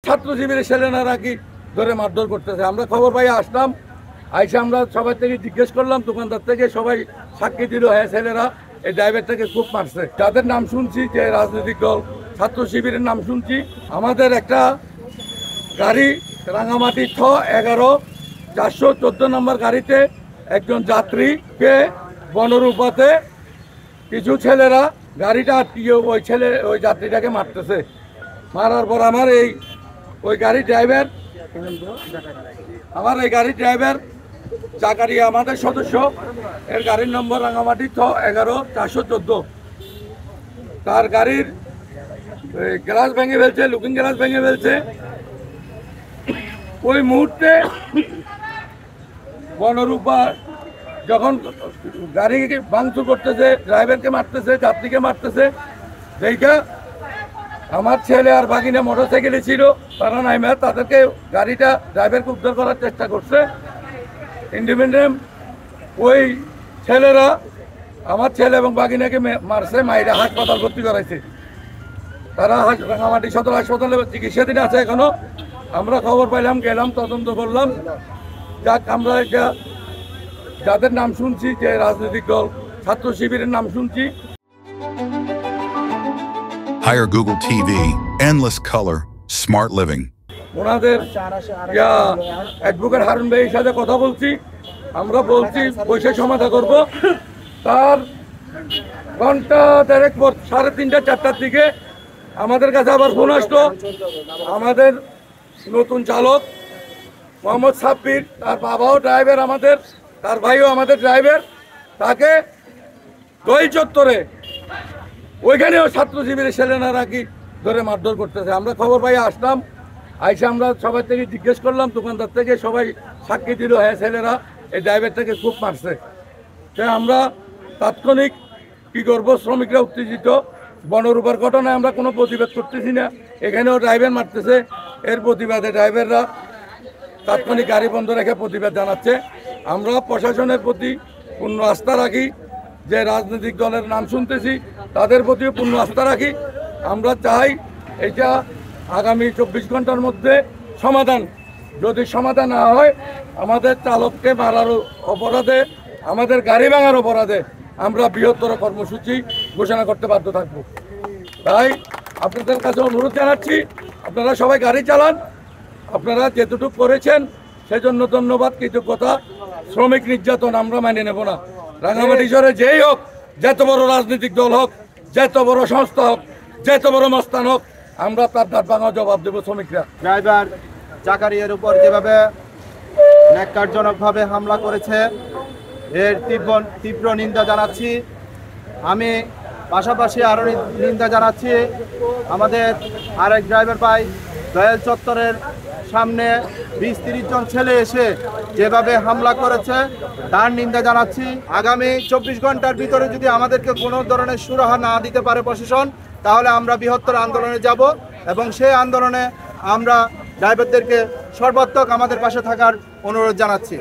ছাত্র শিবিরের ছেলেরা কি ধরে মারধর করতেছে। আমরা খবর পাই আসলাম, আইসা আমরা সবাই থেকে জিজ্ঞেস করলাম, দোকানদার থেকে সবাই সাক্ষী দিল, হ্যাঁ ছেলেরা এই ড্রাইভারটাকে খুব মারছে। যাদের নাম শুনছি, যে রাজনৈতিক দল ছাত্র শিবিরের নাম শুনছি, আমাদের একটা গাড়ি রাঙামাটি 11-414 নম্বর গাড়িতে একজন যাত্রীকে বনরূপাতে কিছু ছেলেরা গাড়িটা আটকিয়ে ওই যাত্রীটাকে মারতেছে। মারার পর আমার ওই গাড়ির ড্রাইভার জাকারিয়া আমাদের সদস্য, এর গাড়ির নম্বর রাঙামাটি 11-414। তার গাড়ির গ্লাস ভেঙে ফেলছে, লুকিং গ্লাস ভেঙে ফেলছে। ওই মুহূর্তে বনরূপা যখন গাড়িকে ভাঙচুর করতেছে, ড্রাইভারকে মারতেছে, যাত্রীকে মারতেছে, সেইটা আমার ছেলে আর বাগিনা মোটরসাইকেলে ছিল, তারা নাইমে তাদেরকে গাড়িটা ড্রাইভারকে উদ্ধার করার চেষ্টা করছে। ইন্ডিপেন্ডেন্ট ওই ছেলেরা আমার ছেলে এবং বাগিনাকে মারছে, মাইরা হাসপাতাল ভর্তি করাইছে। তারা রাঙামাটি সদর হাসপাতালে চিকিৎসাধীন আছে এখনো। আমরা খবর পাইলাম, গেলাম, তদন্ত করলাম। যাক, আমরা এটা যাদের নাম শুনছি, যে রাজনৈতিক দল ছাত্র শিবিরের নাম শুনছি। Hire Google TV, endless color, smart living. ওনাদের অ্যাডভোকেট হারুন ভাইয়ের সাথে কথা বলছি, আমরা বলছি বসে সমাধান করব। তার ঘন্টা 1.5 পর 3:30-4টার দিকে আমাদের কাছে আবার ফোন আসলো। আমাদের নতুন চালক মোহাম্মদ সাব্বির, তার বাবাও ড্রাইভার আমাদের, তার ভাইও আমাদের ড্রাইভার, তাকে দই চত্বরে ওইখানেও ছাত্র শিবিরের ছেলেরা কি ধরে মারধর করতেছে। আমরা খবর পাই আসলাম, আইসা আমরা সবাই থেকে জিজ্ঞেস করলাম, দোকানদার থেকে সবাই সাক্ষী দিল, হ্যাঁ ছেলেরা এই ড্রাইভারটাকে খুব মারছে। তাই আমরা তাৎক্ষণিক কী করবো, শ্রমিকরা উত্তেজিত, বনরূপার ঘটনায় আমরা কোনো প্রতিবাদ করতেছি না, এখানেও ড্রাইভার মারতেছে। এর প্রতিবাদে ড্রাইভাররা তাৎক্ষণিক গাড়ি বন্ধ রেখে প্রতিবাদ জানাচ্ছে। আমরা প্রশাসনের প্রতি পূর্ণ আস্থা রাখি, যে রাজনৈতিক দলের নাম শুনতেছি তাদের প্রতিও পূর্ণ আস্থা রাখি। আমরা চাই এটা আগামী 24 ঘন্টার মধ্যে সমাধান। যদি সমাধান না হয়, আমাদের চালককে মারার অপরাধে, আমাদের গাড়ি ভাঙার অপরাধে আমরা বৃহত্তর কর্মসূচি ঘোষণা করতে বাধ্য থাকব। তাই আপনাদের কাছে অনুরোধ জানাচ্ছি, আপনারা সবাই গাড়ি চালান। আপনারা যেটুকু করেছেন সেজন্য ধন্যবাদ, কৃতজ্ঞতা। শ্রমিক নির্যাতন আমরা মেনে নেব না। রাঙামাটি শহরে যেই হোক, যত বড় রাজনৈতিক দল হোক, যত বড় সংস্থা হোক, যত বড় মস্তান হোক, আমরা তার দাঁত ভাঙা জবাব দেবো। শ্রমিকরা ড্রাইভার জাকারিয়ার উপর যেভাবে ন্যাক্কারজনকভাবে হামলা করেছে, এর তীব্র নিন্দা জানাচ্ছি। আমি পাশাপাশি আরও নিন্দা জানাচ্ছি আমাদের আরেক ড্রাইভার ভাই দয়াল চত্বরের সামনে 20-30 জন ছেলে এসে যেভাবে হামলা করেছে, তার নিন্দা জানাচ্ছি। আগামী 24 ঘন্টার ভিতরে যদি আমাদেরকে কোনো ধরনের সুরাহা না দিতে পারে প্রশাসন, তাহলে আমরা বৃহত্তর আন্দোলনে যাব এবং সেই আন্দোলনে আমরা ড্রাইভারদেরকে সর্বাত্মক আমাদের পাশে থাকার অনুরোধ জানাচ্ছি।